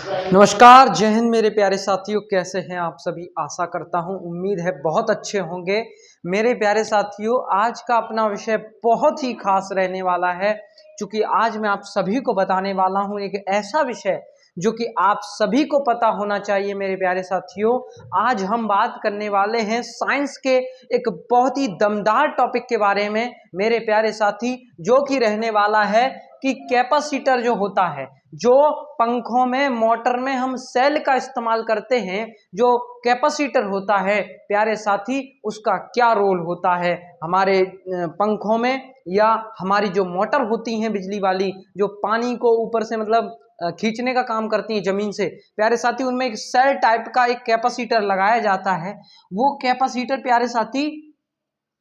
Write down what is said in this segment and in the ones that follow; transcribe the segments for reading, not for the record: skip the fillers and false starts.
नमस्कार, जय हिंद मेरे प्यारे साथियों। कैसे हैं आप सभी? आशा करता हूं, उम्मीद है बहुत अच्छे होंगे। मेरे प्यारे साथियों, आज का अपना विषय बहुत ही खास रहने वाला है, क्योंकि आज मैं आप सभी को बताने वाला हूं एक ऐसा विषय जो कि आप सभी को पता होना चाहिए। मेरे प्यारे साथियों, आज हम बात करने वाले हैं साइंस के एक बहुत ही दमदार टॉपिक के बारे में मेरे प्यारे साथी, जो कि रहने वाला है कि कैपेसिटर जो होता है, जो पंखों में, मोटर में हम सेल का इस्तेमाल करते हैं, जो कैपेसिटर होता है प्यारे साथी, उसका क्या रोल होता है हमारे पंखों में, या हमारी जो मोटर होती हैं बिजली वाली, जो पानी को ऊपर से मतलब खींचने का काम करती हैं जमीन से प्यारे साथी, उनमें एक सेल टाइप का एक कैपेसिटर लगाया जाता है। वो कैपेसिटर प्यारे साथी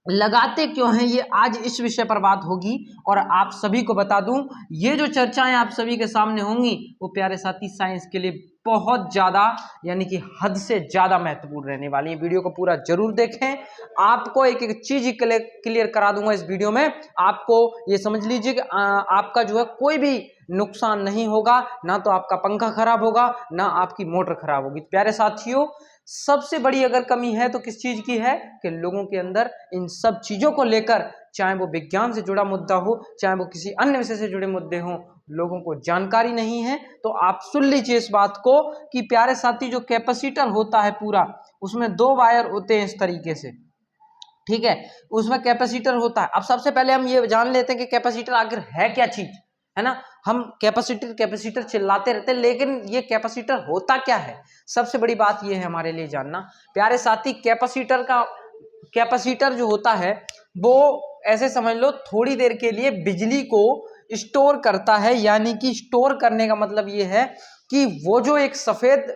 लगाते क्यों हैं, ये आज इस विषय पर बात होगी। और आप सभी को बता दूं, ये जो चर्चाएं आप सभी के सामने होंगी वो प्यारे साथी साइंस के लिए बहुत ज्यादा, यानी कि हद से ज्यादा महत्वपूर्ण रहने वाली है। वीडियो को पूरा जरूर देखें। आपको एक एक चीज क्लियर करा दूंगा इस वीडियो में। आपको ये समझ लीजिए कि आपका जो है कोई भी नुकसान नहीं होगा, ना तो आपका पंखा खराब होगा, ना आपकी मोटर खराब होगी। प्यारे साथियों, सबसे बड़ी अगर कमी है तो किस चीज की है कि लोगों के अंदर इन सब चीजों को लेकर, चाहे वो विज्ञान से जुड़ा मुद्दा हो, चाहे वो किसी अन्य विषय से जुड़े मुद्दे हों, लोगों को जानकारी नहीं है। तो आप सुन लीजिए इस बात को कि प्यारे साथी, जो कैपेसिटर होता है पूरा, उसमें दो वायर होते हैं इस तरीके से, ठीक है। उसमें कैपेसिटर होता है। अब सबसे पहले हम ये जान लेते हैं कि कैपेसिटर आखिर है क्या चीज, है ना। हम कैपेसिटर चिल्लाते रहते हैं, लेकिन ये कैपेसिटर होता क्या है? सबसे बड़ी बात ये है हमारे लिए जानना प्यारे साथी, कैपेसिटर जो होता है वो ऐसे समझ लो, थोड़ी देर के लिए बिजली को स्टोर करता है। यानी कि स्टोर करने का मतलब ये है कि वो जो एक सफेद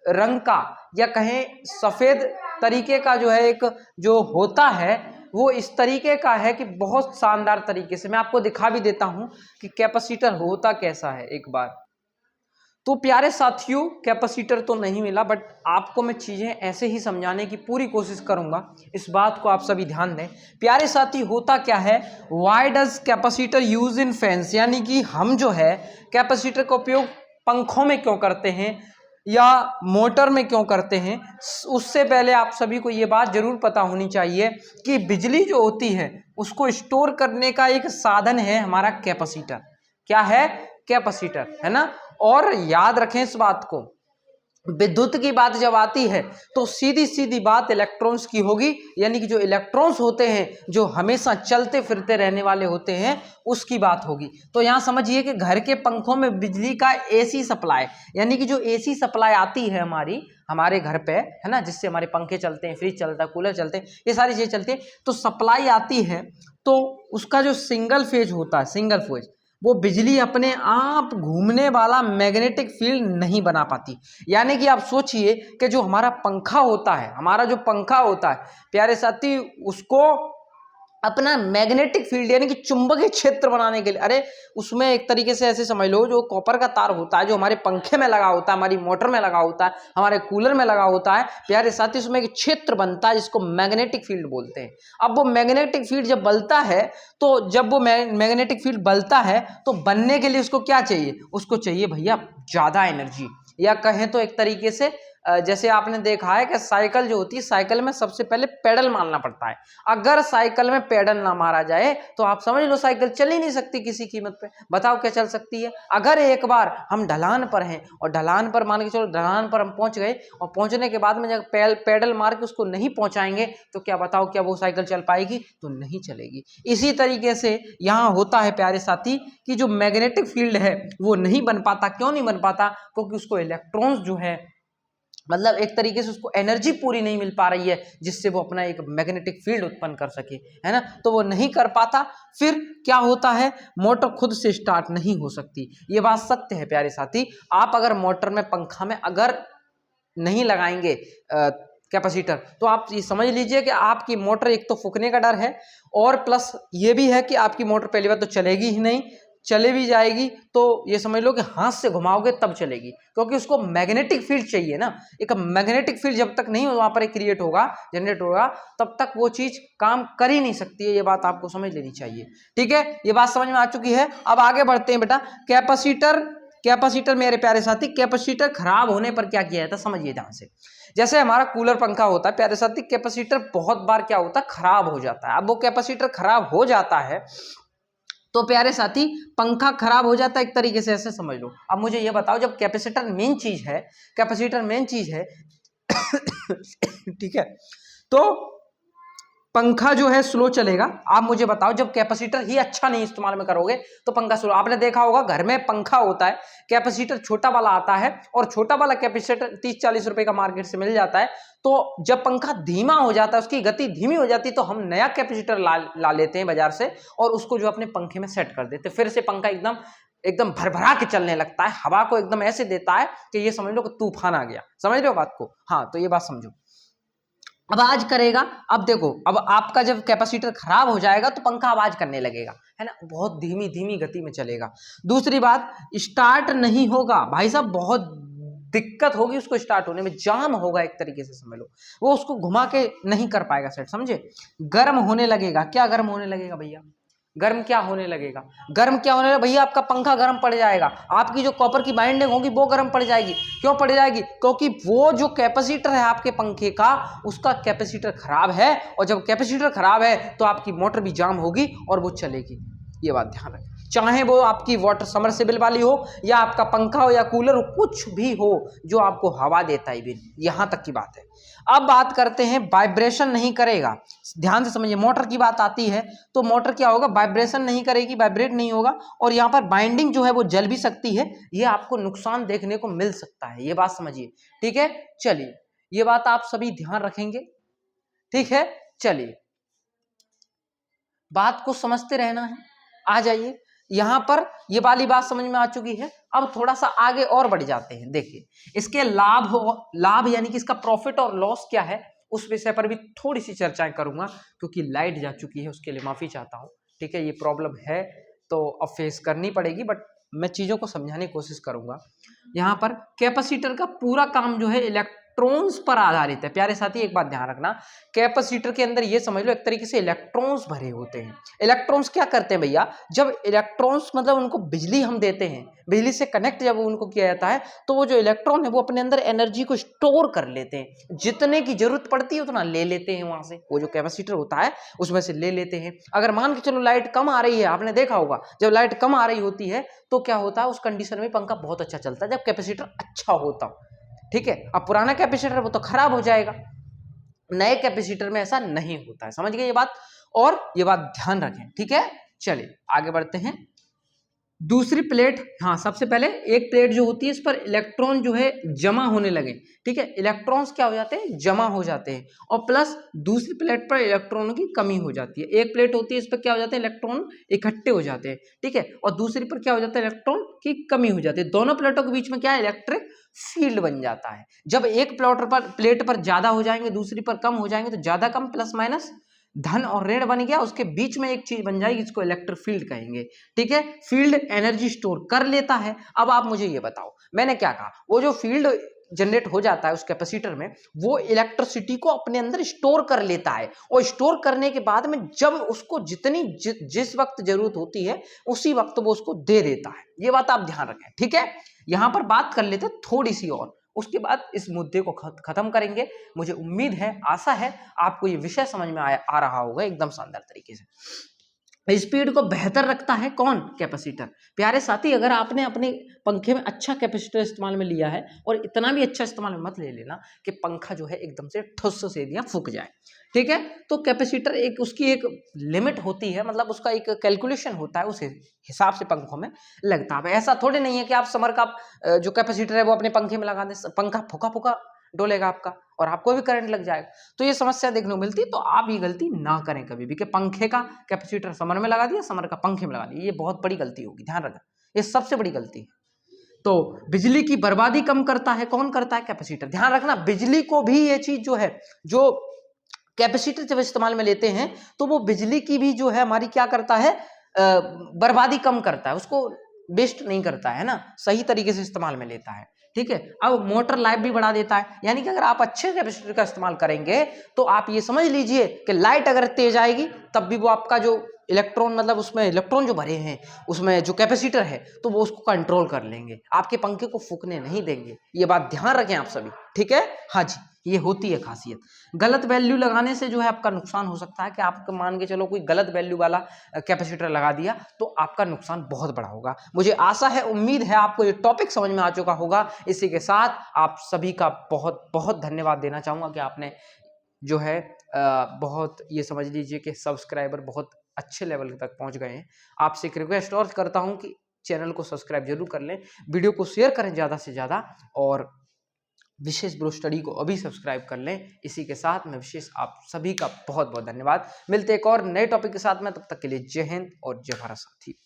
रंग का, या कहें सफेद तरीके का जो है एक जो होता है, वो इस तरीके का है कि बहुत शानदार तरीके से मैं आपको दिखा भी देता हूं कि कैपेसिटर होता कैसा है एक बार। तो प्यारे साथियों, कैपेसिटर तो नहीं मिला, बट आपको मैं चीजें ऐसे ही समझाने की पूरी कोशिश करूंगा। इस बात को आप सभी ध्यान दें। प्यारे साथी, होता क्या है, why does capacitor use in fans, यानी कि हम जो है कैपेसिटर का उपयोग पंखों में क्यों करते हैं या मोटर में क्यों करते हैं। उससे पहले आप सभी को ये बात जरूर पता होनी चाहिए कि बिजली जो होती है उसको स्टोर करने का एक साधन है हमारा कैपेसिटर। क्या है? कैपेसिटर, है ना। और याद रखें इस बात को, विद्युत की बात जब आती है तो सीधी सीधी बात इलेक्ट्रॉन्स की होगी। यानी कि जो इलेक्ट्रॉन्स होते हैं, जो हमेशा चलते फिरते रहने वाले होते हैं, उसकी बात होगी। तो यहां समझिए कि घर के पंखों में बिजली का एसी सप्लाई, यानी कि जो एसी सप्लाई आती है हमारे घर पे, है ना, जिससे हमारे पंखे चलते हैं, फ्रिज चलता है, कूलर चलते हैं, ये सारी चीजें चलती है, तो सप्लाई आती है। तो उसका जो सिंगल फेज होता है, सिंगल फेज, वो बिजली अपने आप घूमने वाला मैग्नेटिक फील्ड नहीं बना पाती। यानी कि आप सोचिए कि जो हमारा पंखा होता है, हमारा जो पंखा होता है प्यारे साथी, उसको अपना मैग्नेटिक फील्ड यानी कि चुंबकीय क्षेत्र बनाने के लिए, अरे उसमें एक तरीके से ऐसे समझ लो, जो कॉपर का तार होता है, जो हमारे पंखे में लगा होता है, हमारी मोटर में लगा होता है, हमारे कूलर में लगा होता है प्यारे साथी, उसमें एक क्षेत्र बनता है जिसको मैग्नेटिक फील्ड बोलते हैं। अब वो मैग्नेटिक फील्ड जब बलता है, तो जब वो मैग्नेटिक फील्ड बलता है, तो बनने के लिए उसको क्या चाहिए? उसको चाहिए भैया ज्यादा एनर्जी, या कहें तो एक तरीके से जैसे आपने देखा है कि साइकिल जो होती है, साइकिल में सबसे पहले पेडल मारना पड़ता है। अगर साइकिल में पेडल ना मारा जाए तो आप समझ लो साइकिल चल ही नहीं सकती किसी कीमत पे। बताओ क्या चल सकती है? अगर एक बार हम ढलान पर हैं और ढलान पर मान के चलो, ढलान पर हम पहुंच गए और पहुंचने के बाद में जब पेडल मार के उसको नहीं पहुंचाएंगे तो क्या बताओ, क्या वो साइकिल चल पाएगी? तो नहीं चलेगी। इसी तरीके से यहाँ होता है प्यारे साथी कि जो मैग्नेटिक फील्ड है वो नहीं बन पाता। क्यों नहीं बन पाता? क्योंकि उसको इलेक्ट्रॉन्स जो है, मतलब एक तरीके से उसको एनर्जी पूरी नहीं मिल पा रही है जिससे वो अपना एक मैग्नेटिक फील्ड उत्पन्न कर सके, है ना। तो वो नहीं कर पाता। फिर क्या होता है, मोटर खुद से स्टार्ट नहीं हो सकती। ये बात सत्य है प्यारे साथी। आप अगर मोटर में, पंखा में अगर नहीं लगाएंगे कैपेसिटर, तो आप ये समझ लीजिए कि आपकी मोटर एक तो फूकने का डर है, और प्लस ये भी है कि आपकी मोटर पहली बार तो चलेगी ही नहीं, चले भी जाएगी तो ये समझ लो कि हाथ से घुमाओगे तब चलेगी, क्योंकि उसको मैग्नेटिक फील्ड चाहिए ना। एक मैग्नेटिक फील्ड जब तक नहीं वहां पर क्रिएट होगा, जनरेट होगा, तब तक वो चीज काम कर ही नहीं सकती है। ये बात आपको समझ लेनी चाहिए, ठीक है। ये बात समझ में आ चुकी है। अब आगे बढ़ते हैं बेटा। कैपेसिटर मेरे प्यारे साथी, कैपेसिटर खराब होने पर क्या किया जाता है समझिए ध्यान से। जैसे हमारा कूलर पंखा होता है प्यारे साथी, कैपेसिटर बहुत बार क्या होता है खराब हो जाता है। अब वो कैपेसिटर खराब हो जाता है तो प्यारे साथी पंखा खराब हो जाता है एक तरीके से, ऐसे समझ लो। अब मुझे ये बताओ, जब कैपेसिटर मेन चीज है, कैपेसिटर मेन चीज है ठीक है, तो पंखा जो है स्लो चलेगा। आप मुझे बताओ, जब कैपेसिटर ही अच्छा नहीं इस्तेमाल में करोगे तो पंखा स्लो। आपने देखा होगा घर में पंखा होता है, कैपेसिटर छोटा वाला आता है और छोटा वाला कैपेसिटर 30-40 रुपए का मार्केट से मिल जाता है। तो जब पंखा धीमा हो जाता है, उसकी गति धीमी हो जाती है, तो हम नया कैपेसिटर ला लेते हैं बाजार से और उसको जो अपने पंखे में सेट कर देते हैं। फिर से पंखा एकदम एकदम भरभरा के चलने लगता है, हवा को एकदम ऐसे देता है कि ये समझ लो कि तूफान आ गया। समझ रहे हो बात को? हाँ, तो ये बात समझो। अब आवाज करेगा। अब देखो, अब आपका जब कैपेसिटर खराब हो जाएगा तो पंखा आवाज करने लगेगा, है ना, बहुत धीमी धीमी गति में चलेगा। दूसरी बात, स्टार्ट नहीं होगा भाई साहब, बहुत दिक्कत होगी उसको स्टार्ट होने में, जाम होगा एक तरीके से समझ लो, वो उसको घुमा के नहीं कर पाएगा सेट, समझे। गर्म होने लगेगा। क्या गर्म होने लगेगा भैया? गर्म क्या होने लगेगा? गर्म क्या होने लगेगा भैया? आपका पंखा गर्म पड़ जाएगा, आपकी जो कॉपर की बाइंडिंग होगी वो गर्म पड़ जाएगी। क्यों पड़ जाएगी? क्योंकि वो जो कैपेसिटर है आपके पंखे का, उसका कैपेसिटर खराब है, और जब कैपेसिटर खराब है तो आपकी मोटर भी जाम होगी और वो चलेगी। ये बात ध्यान रखें। चाहे वो आपकी वाटर समरसेबल वाली हो या आपका पंखा हो या कूलर हो, कुछ भी हो जो आपको हवा देता है, बिन यहां तक की बात है। अब बात करते हैं, वाइब्रेशन नहीं करेगा। ध्यान से समझिए, मोटर की बात आती है तो मोटर क्या होगा? वाइब्रेशन नहीं करेगी, वाइब्रेट नहीं होगा, और यहाँ पर बाइंडिंग जो है वो जल भी सकती है। ये आपको नुकसान देखने को मिल सकता है, ये बात समझिए। ठीक है, चलिए, ये बात आप सभी ध्यान रखेंगे। ठीक है, चलिए, बात को समझते रहना है। आ जाइए, यहां पर ये वाली बात समझ में आ चुकी है। अब थोड़ा सा आगे और बढ़ जाते हैं। देखिए, इसके लाभ यानी कि इसका प्रॉफिट और लॉस क्या है, उस विषय पर भी थोड़ी सी चर्चाएं करूंगा, क्योंकि लाइट जा चुकी है, उसके लिए माफी चाहता हूं। ठीक है, ये प्रॉब्लम है तो अब फेस करनी पड़ेगी, बट मैं चीजों को समझाने की कोशिश करूंगा। यहाँ पर कैपेसिटर का पूरा काम जो है इलेक्ट्रॉन्स पर आधारित है। प्यारे साथी, एक बात ध्यान रखना, कैपेसिटर के अंदर ये समझ लो एक तरीके से इलेक्ट्रॉन्स भरे होते हैं। इलेक्ट्रॉन्स क्या करते हैं भैया? जब इलेक्ट्रॉन्स मतलब उनको बिजली हम देते हैं, बिजली से कनेक्ट जब उनको किया जाता है, तो वो जो इलेक्ट्रॉन है वो अपने अंदर एनर्जी को स्टोर कर लेते हैं। जितने की जरूरत पड़ती है उतना ले लेते हैं वहां से, वो जो कैपेसिटर होता है उसमें से ले लेते हैं। अगर मान के चलो लाइट कम आ रही है, आपने देखा होगा जब लाइट कम आ रही होती है तो क्या होता है, उस कंडीशन में पंखा बहुत अच्छा चलता है, जब कैपेसिटर अच्छा होता। ठीक है, अब पुराना कैपेसिटर वो तो खराब हो जाएगा, नए कैपेसिटर में ऐसा नहीं होता है। समझ गए ये बात? और ये बात ध्यान रखें। ठीक है, चलिए आगे बढ़ते हैं। दूसरी प्लेट, हाँ, सबसे पहले एक प्लेट जो होती है इस पर इलेक्ट्रॉन जो है जमा होने लगे। ठीक है, इलेक्ट्रॉन्स क्या हो जाते हैं? जमा हो जाते हैं, और प्लस दूसरी प्लेट पर इलेक्ट्रॉनों की कमी हो जाती है। एक प्लेट होती है, इस पर क्या हो जाते हैं? इलेक्ट्रॉन इकट्ठे हो जाते हैं। ठीक है, और दूसरी पर क्या हो जाता है? इलेक्ट्रॉन की कमी हो जाती है। दोनों प्लेटों के बीच में क्या है? इलेक्ट्रिक फील्ड बन जाता है। जब एक प्लेट पर ज्यादा हो जाएंगे, दूसरी पर कम हो जाएंगे, तो ज्यादा कम प्लस माइनस धन और ऋण बन गया, उसके बीच में एक चीज बन जाएगी जिसको इलेक्ट्रिक फील्ड कहेंगे। ठीक है, फील्ड एनर्जी स्टोर कर लेता है। अब आप मुझे ये बताओ, मैंने क्या कहा? वो जो फील्ड जनरेट हो जाता है उस कैपेसिटर में, वो इलेक्ट्रिसिटी को अपने अंदर स्टोर कर लेता है, और स्टोर करने के बाद में जब उसको जिस वक्त जरूरत होती है उसी वक्त वो उसको दे देता है। ये बात आप ध्यान रखें। ठीक है, यहां पर बात कर लेते थोड़ी सी और, उसके बाद इस मुद्दे को खत्म करेंगे। मुझे उम्मीद है, आशा है आपको ये विषय समझ में आ रहा होगा एकदम शानदार तरीके से। स्पीड को बेहतर रखता है कौन? कैपेसिटर। प्यारे साथी, अगर आपने अपने पंखे में अच्छा कैपेसिटर इस्तेमाल में लिया है, और इतना भी अच्छा इस्तेमाल में मत ले लेना कि पंखा जो है एकदम से ठुस से दिया फूक जाए। ठीक है, तो कैपेसिटर एक उसकी एक लिमिट होती है, मतलब उसका एक कैलकुलेशन होता है, उस हिसाब से पंखों में लगता है। ऐसा थोड़ी नहीं है कि आप समर का जो कैपेसिटर है वो अपने पंखे में लगा दें, पंखा फूका फूका डोलेगा आपका और आपको भी करंट लग जाएगा। तो ये समस्या देखने को मिलती है, तो आप ये गलती ना करें कभी भी कि पंखे का कैपेसिटर समर में लगा दिया, समर का पंखे में लगा दिया। ये बहुत बड़ी गलती होगी, ध्यान रखना, ये सबसे बड़ी गलती है। तो बिजली की बर्बादी कम करता है कौन? करता है कैपेसिटर। ध्यान रखना, बिजली को भी ये चीज जो है, जो कैपेसिटर जब इस्तेमाल में लेते हैं तो वो बिजली की भी जो है हमारी क्या करता है? बर्बादी कम करता है, उसको वेस्ट नहीं करता है ना, सही तरीके से इस्तेमाल में लेता है। ठीक है, अब मोटर लाइफ भी बढ़ा देता है, यानी कि अगर आप अच्छे कैपेसिटर का इस्तेमाल करेंगे तो आप ये समझ लीजिए कि लाइट अगर तेज आएगी तब भी वो आपका जो इलेक्ट्रॉन मतलब उसमें इलेक्ट्रॉन जो भरे हैं उसमें जो कैपेसिटर है तो वो उसको कंट्रोल कर लेंगे, आपके पंखे को फूकने नहीं देंगे। ये बात ध्यान रखें आप सभी, ठीक है। हाँ जी, ये होती है खासियत। गलत वैल्यू लगाने से जो है आपका नुकसान हो सकता है कि आप मान के चलो कोई गलत वैल्यू वाला कैपेसिटर लगा दिया तो आपका नुकसान बहुत बड़ा होगा। मुझे आशा है, उम्मीद है आपको ये टॉपिक समझ में आ चुका होगा। इसी के साथ आप सभी का बहुत बहुत धन्यवाद देना चाहूंगा कि आपने जो है बहुत ये समझ लीजिए कि सब्सक्राइबर बहुत अच्छे लेवल तक पहुंच गए हैं। आपसे एक रिक्वेस्ट और करता हूं कि चैनल को सब्सक्राइब जरूर कर लें, वीडियो को शेयर करें ज़्यादा से ज़्यादा, और विशेष ब्रो स्टडी को अभी सब्सक्राइब कर लें। इसी के साथ मैं विशेष आप सभी का बहुत बहुत धन्यवाद। मिलते एक और नए टॉपिक के साथ में, तब तक के लिए जय हिंद और जय भारत साथी।